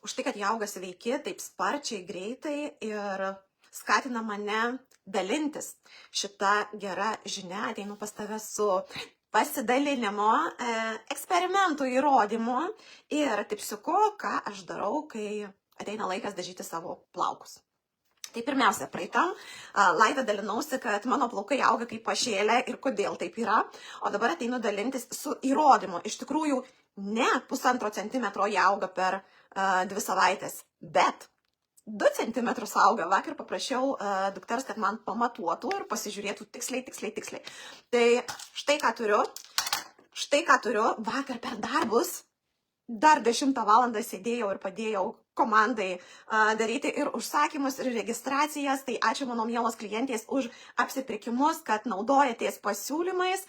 už tai, kad jie auga sveiki, taip sparčiai, greitai ir skatina mane dalintis šitą gerą žinią. Ateinu pas tave su pasidalinimo, eksperimentų įrodymu ir tipsiuku, ką aš darau, kai ateina laikas dažyti savo plaukus. Tai pirmiausia, praeitam laidą dalinausi, kad mano plaukai auga kaip pašėlė ir kodėl taip yra, o dabar ateinu dalintis su įrodymu. Iš tikrųjų, ne 1,5 centimetro jie auga per 2 savaitės, bet 2 centimetrus auga. Vakar paprašiau dukters, kad man pamatuotų ir pasižiūrėtų tiksliai. Tai štai ką turiu, vakar per darbus, dar 10 valandą sėdėjau ir padėjau komandai daryti ir užsakymus, ir registracijas. Tai ačiū mano mielos klientės už apsipirkimus, kad naudojatės pasiūlymais,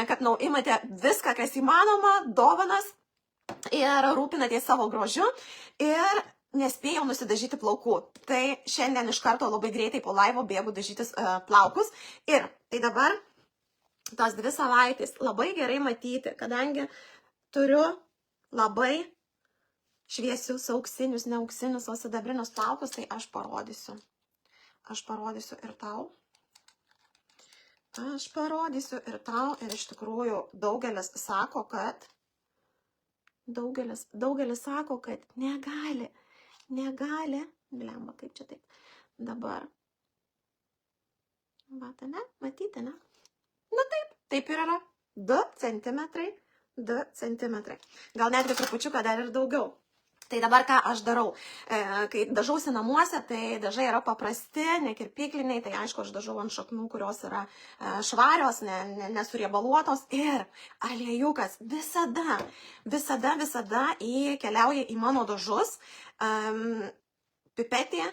kad imate viską, kas įmanoma, dovanas ir rūpinatės savo grožiu. Ir nespėjau nusidažyti plaukų. Tai šiandien iš karto labai greitai po laivo bėgu dažytis plaukus. Ir tai dabar tos 2 savaitės labai gerai matyti, kadangi turiu labai šviesius, auksinius, neauksinius, o sidabrinius plaukus, tai aš parodysiu. Aš parodysiu ir tau. Ir iš tikrųjų daugelis sako, kad negali, blemba, kaip čia taip, dabar, matyti, ne? Nu taip ir yra, 2 centimetrai, gal netgi trupučiuką dar ir daugiau. Tai dabar ką aš darau, kai dažausi namuose, tai dažai yra paprasti, nekirpikliniai, tai aišku, aš dažau ant šaknų, kurios yra švarios, nesuriebaluotos, ir aliejukas visada keliauja į mano dažus, pipetė,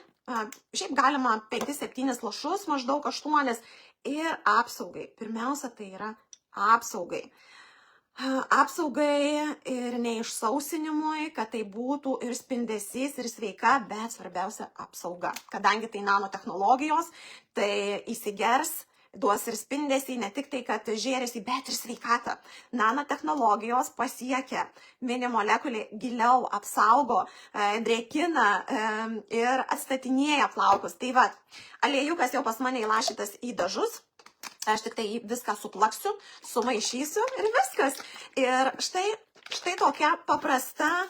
šiaip galima 5-7 lašus, maždaug 8, ir apsaugai. Pirmiausia, tai yra apsaugai ir neišsausinimui, kad tai būtų ir spindesys, ir sveika, bet svarbiausia apsauga. Kadangi tai nanotechnologijos, tai įsigers, duos ir spindesį, ne tik tai, kad žėrėsi, bet ir sveikatą. Nanotechnologijos pasiekia minimolekulį giliau, apsaugo, drėkina ir atstatinėja plaukus. Tai va, aliejukas jau pas mane įlašytas į dažus. Aš tik tai viską suplaksiu, sumaišysiu ir viskas. Ir štai tokia paprastas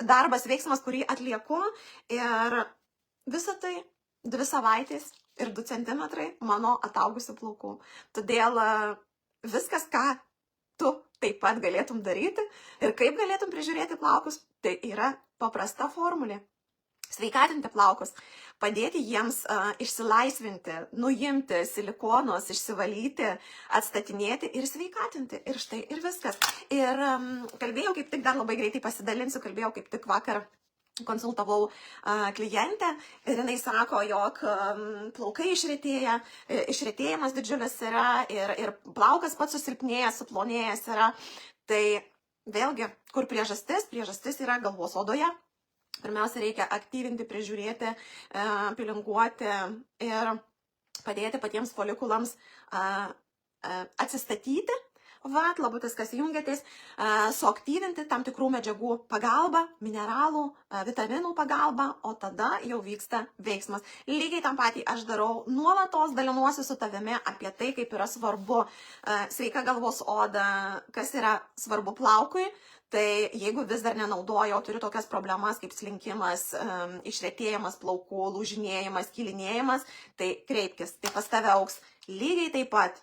darbas, veiksmas, kurį atlieku. Ir visą tai 2 savaitės ir 2 centimetrai mano ataugusių plaukų. Todėl viskas, ką tu taip pat galėtum daryti ir kaip galėtum prižiūrėti plaukus, tai yra paprasta formulė. Sveikatinti plaukus, padėti jiems išsilaisvinti, nuimti silikonus, išsivalyti, atstatinėti ir sveikatinti. Ir štai ir viskas. Ir kalbėjau, kaip tik dar labai greitai pasidalinsiu, kaip tik vakar konsultavau klientę ir jinai sako, jog plaukai išretėja, išretėjimas didžiulis yra ir plaukas pats susilpnėjęs, suplonėjęs yra. Tai vėlgi, kur priežastis? Priežastis yra galvos odoje. Pirmiausia, reikia aktyvinti, prižiūrėti, pilinguoti ir padėti patiems folikulams atsistatyti. Vat, labutis, kas jungiatės, suaktyvinti tam tikrų medžiagų pagalba, mineralų, vitaminų pagalba, o tada jau vyksta veiksmas. Lygiai tam patį aš darau, nuolatos dalinuosi su tavimi apie tai, kaip yra svarbu sveika galvos oda, kas yra svarbu plaukui. Tai jeigu vis dar nenaudoju, turiu tokias problemas kaip slinkimas, išretėjimas plaukų, lūžinėjimas, kilinėjimas, tai kreipkis, tai pas tave augs lygiai taip pat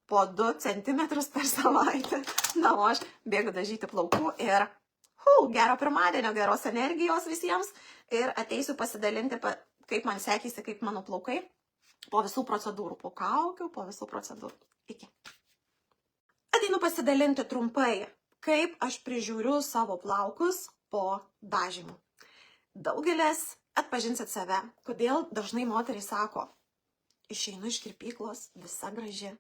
po 2 centimetrus per savaitę. Na, o aš bėgu dažyti plaukų ir gero pirmadienio, geros energijos visiems ir ateisiu pasidalinti, kaip man sekėsi, kaip mano plaukai po visų procedūrų, po kaukių, po visų procedūrų. Iki. Ateinu pasidalinti trumpai, kaip aš prižiūriu savo plaukus po dažymų. Daugelis atpažinsit save, kodėl dažnai moteriai sako, išeinu iš kirpyklos, visa graži.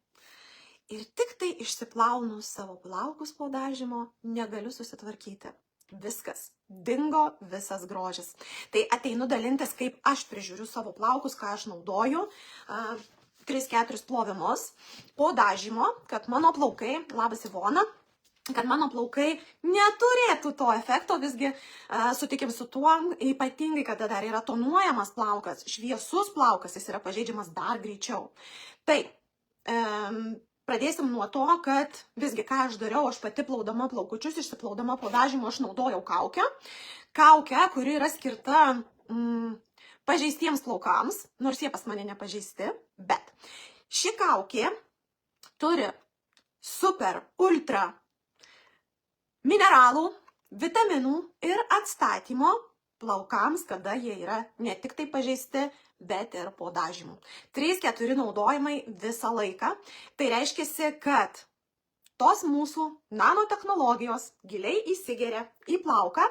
Ir tik tai išsiplaunu savo plaukus po dažymo, negaliu susitvarkyti. Viskas, dingo visas grožis. Tai ateinu dalintis, kaip aš prižiūriu savo plaukus, ką aš naudoju. 3-4 plovimus po dažymo, kad mano plaukai, labas Ivona, kad mano plaukai neturėtų to efekto, visgi sutikim su tuo, ypatingai, kada dar yra tonuojamas plaukas, šviesus plaukas, jis yra pažeidžiamas dar greičiau. Tai pradėsim nuo to, kad visgi ką aš dariau, aš pati plaudama plaukučius, išsiplaudama po dažymo, aš naudojau kaukę, kuri yra skirta pažeistiems plaukams, nors jie pas mane nepažeisti, bet ši kaukė turi super, ultra mineralų, vitaminų ir atstatymo plaukams, kada jie yra ne tik tai pažeisti, bet ir po dažymų. 3-4 naudojimai visą laiką. Tai reiškia, kad tos mūsų nanotechnologijos giliai įsigeria į plauką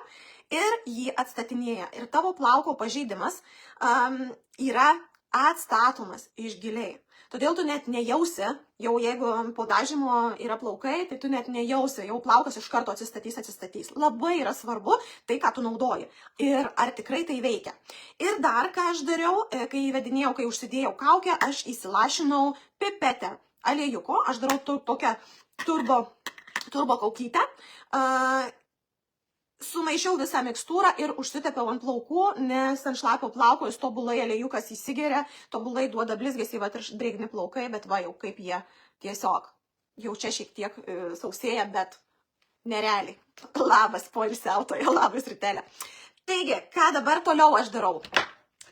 ir jį atstatinėja. Ir tavo plauko pažeidimas yra atstatomas iš giliai. Todėl tu net nejausi, jau jeigu po dažymo yra plaukai, tai tu net nejausi, jau plaukas iš karto atsistatys. Labai yra svarbu tai, ką tu naudoji ir ar tikrai tai veikia. Ir dar, ką aš dariau, kai įvedinėjau, kai užsidėjau kaukę, aš įsilašinau pipetę aliejuko, aš darau tokią turbo kaukytę, sumaišiau visą mikstūrą ir užsitepiau ant plaukų, nes ant šlapio plauko jis tobulai aliejukas įsigeria, tobulai duoda blizgesį, va ir drėgni plaukai, bet va jau kaip jie tiesiog, jau čia šiek tiek sausėja, bet nerealiai. Labas, poilsiautoja, labas rytelė. Taigi, ką dabar toliau aš darau?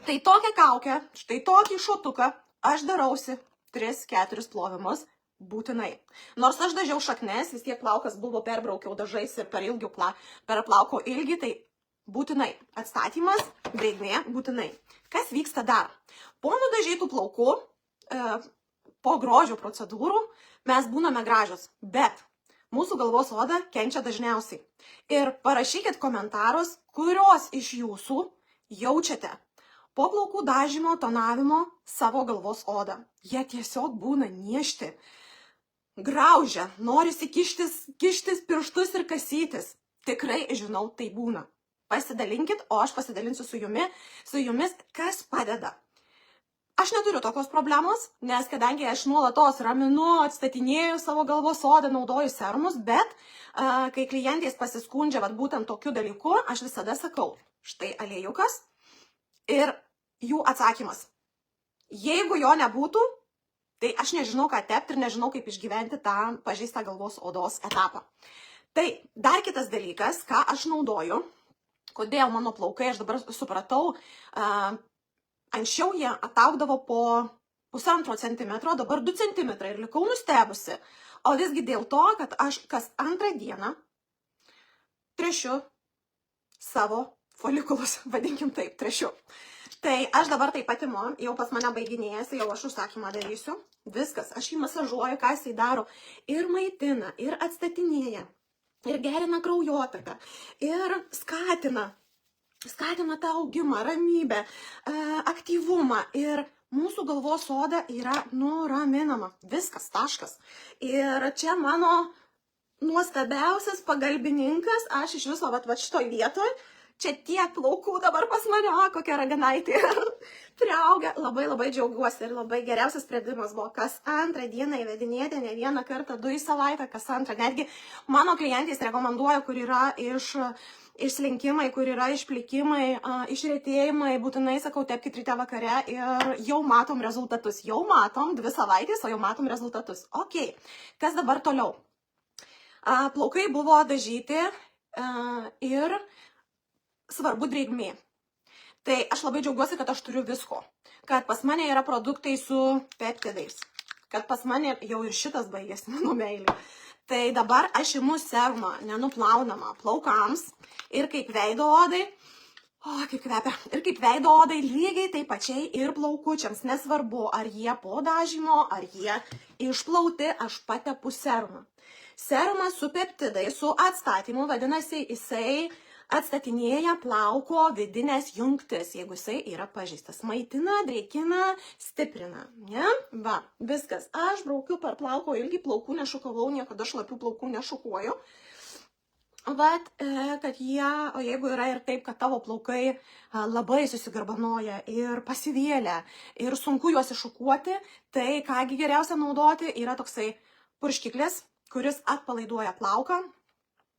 Tai tokią kaukę, štai tokį šotuką aš darausi 3-4 plovimus. Būtinai. Nors aš dažiau šaknes, vis tiek plaukas buvo perbraukiau dažais ir per plauko ilgį, tai būtinai. Atstatymas, drėgmė, būtinai. Kas vyksta dar? Po nudažytų plaukų, po grožio procedūrų, mes būname gražios, bet mūsų galvos oda kenčia dažniausiai. Ir parašykit komentarus, kurios iš jūsų jaučiate po plaukų dažymo, tonavimo savo galvos odą. Jie tiesiog būna niežti. Graužia, norisi kištis pirštus ir kasytis. Tikrai, žinau, tai būna. Pasidalinkit, o aš pasidalinsiu su jumis, kas padeda. Aš neturiu tokios problemos, nes kadangi aš nuolatos raminu, atstatinėju savo galvos odą, naudoju serumus, bet kai klientės pasiskundžia būtent tokiu dalyku, aš visada sakau, štai aliejukas ir jų atsakymas. Jeigu jo nebūtų, tai aš nežinau, ką tepti ir nežinau, kaip išgyventi tą pažeistą galvos odos etapą. Tai dar kitas dalykas, ką aš naudoju, kodėl mano plaukai, aš dabar supratau, anksčiau jie ataugdavo po 1,5 centimetro, dabar 2 centimetrai ir likau nustebusi. O visgi dėl to, kad aš kas antrą dieną trešiu savo folikulus, vadinkim taip, trešiu. Tai aš dabar taip pat imu, jau pas mane baiginėjasi, jau aš užsakymą darysiu. Viskas, aš jį masažuoju, ką jisai daro. Ir maitina, ir atstatinėja, ir gerina kraujotaką, ir skatina tą augimą, ramybę, aktyvumą. Ir mūsų galvos oda yra nuraminama. Viskas, taškas. Ir čia mano nuostabiausias pagalbininkas, aš iš viso šitoj vietoj, čia tiek plaukų dabar pas mane, kokia raganaitė priaugia. Labai džiaugiuosi ir labai geriausias sprendimas buvo kas antrą dieną įvedinėti, ne vieną kartą, 2 į savaitę, kas antrą. Netgi mano klientės rekomenduoja, kur yra išslinkimai, kur yra išplikimai, išretėjimai, būtinai sakau, tepkit ryte vakare ir jau matom rezultatus. Jau matom 2 savaitės, o jau matom rezultatus. Ok, kas dabar toliau? Plaukai buvo dažyti ir svarbu drėgmė. Tai aš labai džiaugiuosi, kad aš turiu visko. Kad pas mane yra produktai su peptidais. Kad pas mane jau ir šitas baigėsi, mano meilė. Tai dabar aš imu serumą, nenuplaunamą plaukams ir kaip veido odai, kaip kvepia, ir kaip veido odai lygiai taip pačiai ir plaukučiams. Nesvarbu, ar jie po dažymo, ar jie išplauti, aš patepu serumą. Serumas su peptidai, su atstatymu, vadinasi, jisai atstatinėja plauko vidinės jungtis, jeigu jisai yra pažeistas. Maitina, drėkina, stiprina. Ne? Va, viskas. Aš braukiu per plauko ilgį, plaukų nešukavau, niekada šlapių plaukų nešukuoju. Vat, kad jie, o jeigu yra ir taip, kad tavo plaukai labai susigarbanoja ir pasivėlę ir sunku juos iššukuoti, tai kągi geriausia naudoti yra toksai purškiklis, kuris atpalaiduoja plauką,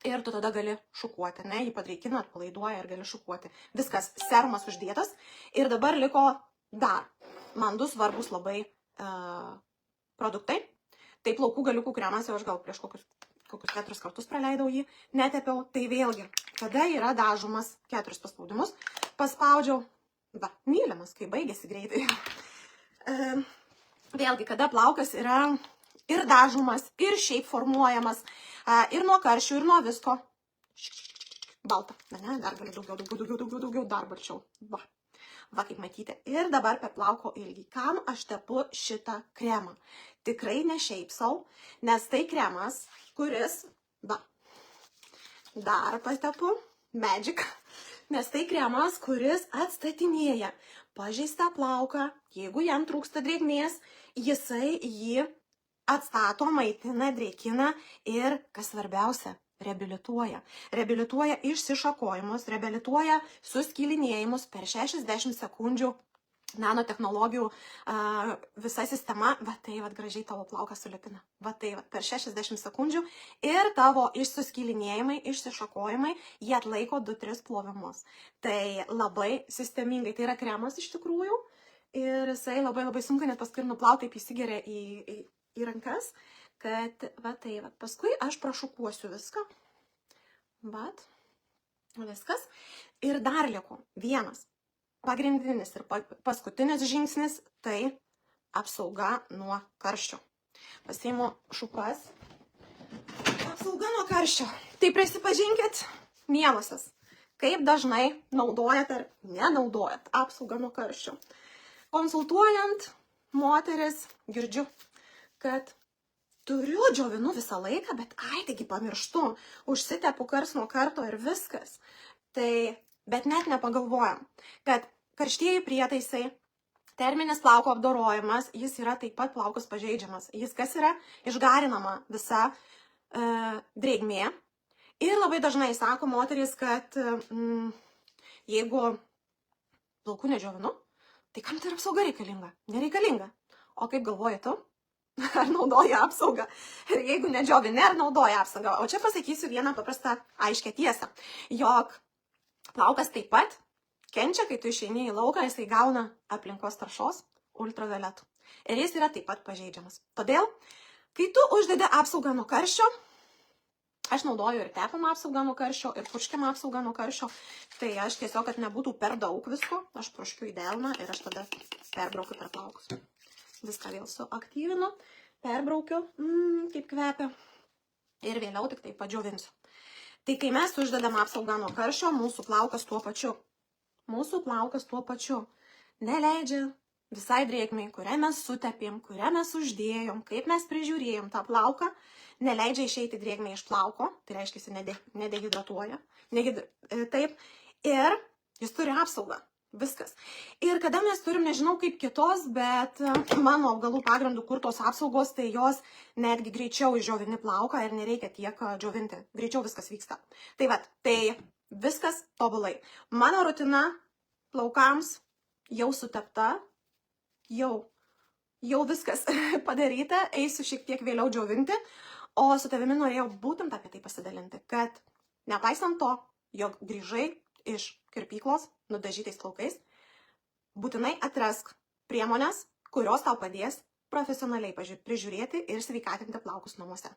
ir tu tada gali šukuoti, ne, jį padreikina, atpalaiduoja ir gali šukuoti. Viskas, serumas uždėtas. Ir dabar liko dar man 2 svarbus labai produktai. Tai plaukų galiukų kremas, jau aš gal prieš kokius 4 kartus praleidau jį, netepiau. Tai vėlgi, kada yra dažomas 4 paspaudimus, paspaudžiau, va, mylimas, kai baigėsi greitai. Vėlgi, kada plaukas yra ir dažomas, ir šiaip formuojamas, ir nuo karščių, ir nuo visko. Balta, ne, dar gali daugiau, dar balčiau. Va, kaip matyti. Ir dabar per plauko ilgį. Kam aš tepu šitą kremą? Tikrai ne šiaip sau, nes tai kremas, kuris, va, dar patepu, Magic, nes tai kremas, kuris atstatinėja pažeistą plauką. Jeigu jam trūksta drėgmės, jisai jį atstato, maitina, drėkina ir, kas svarbiausia, reabilituoja. Reabilituoja išsišakojimus, reabilituoja suskilinėjimus per 60 sekundžių. Nanotechnologijų visa sistema, va tai, va, gražiai tavo plauką sulipina. Va tai, va, per 60 sekundžių ir tavo išsuskilinėjimai, išsišakojimai, jie atlaiko 2-3 plovimus. Tai labai sistemingai, tai yra kremas iš tikrųjų ir jisai labai sunku net paskui nuplauti, taip įsigeria į rankas, kad, va tai, va, paskui aš prašukuosiu viską. Vat, viskas. Ir dar liko vienas. Pagrindinis ir paskutinis žingsnis, tai apsauga nuo karščio. Pasiimu šukas. Apsauga nuo karščio. Tai prisipažinkit, mielosios, kaip dažnai naudojat ar nenaudojat apsaugą nuo karščio. Konsultuojant moteris, girdžiu, kad turiu, džiovinu visą laiką, bet taigi pamirštu, užsitepu karts nuo karto ir viskas. Tai, bet net nepagalvojam, kad karštieji prietaisai, terminis plauko apdorojimas, jis yra taip pat plaukus pažeidžiamas. Jis kas yra? Išgarinama visa drėgmė. Ir labai dažnai sako moteris, kad jeigu plaukų nedžiovinu, tai kam tai yra apsauga reikalinga? Nereikalinga. O kaip galvoji tu? Ar naudoja apsaugą? Ir jeigu nedžiovini, ar naudoja apsaugą? O čia pasakysiu vieną paprastą aiškę tiesą, jog plaukas taip pat kenčia, kai tu išeini į lauką, jisai gauna aplinkos taršos ultravioletų. Ir jis yra taip pat pažeidžiamas. Todėl, kai tu uždedi apsaugą nuo karščio, aš naudoju ir tepamą apsaugą nuo karščio, ir purškiamą apsaugą nuo karščio, tai aš tiesiog, kad nebūtų per daug visko, aš purškiu į delną ir aš tada perbraukiu per plaukus. Viską vėl suaktyvinu, perbraukiu, kaip kvepia, ir vėliau tik tai padžiovinsiu. Tai kai mes uždedam apsaugą nuo karščio, mūsų plaukas tuo pačiu neleidžia visai drėgmei, kurią mes sutepėm, kurią mes uždėjom, kaip mes prižiūrėjom tą plauką, neleidžia išeiti drėgmei iš plauko, tai reiškia, jis nedehidratuoja, taip, ir jis turi apsaugą, viskas. Ir kada mes turim, nežinau kaip kitos, bet mano augalų pagrindų kurtos apsaugos, tai jos netgi greičiau išdžiovini plauką ir nereikia tiek džiovinti, greičiau viskas vyksta. Tai va, tai viskas tobulai. Mano rutina plaukams jau sutepta, jau viskas padaryta, eisiu šiek tiek vėliau džiovinti, o su tavimi norėjau būtent apie tai pasidalinti, kad nepaisant to, jog grįžai iš kirpyklos nudažytais plaukais, būtinai atrask priemonės, kurios tau padės profesionaliai prižiūrėti ir sveikatinti plaukus namuose.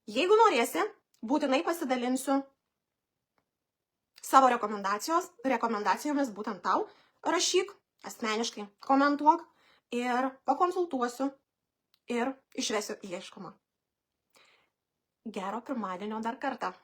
Jeigu norėsi, būtinai pasidalinsiu savo rekomendacijomis būtent tau, rašyk asmeniškai, komentuok ir pakonsultuosiu ir išvesiu į aiškumą. Gero pirmadienio dar kartą.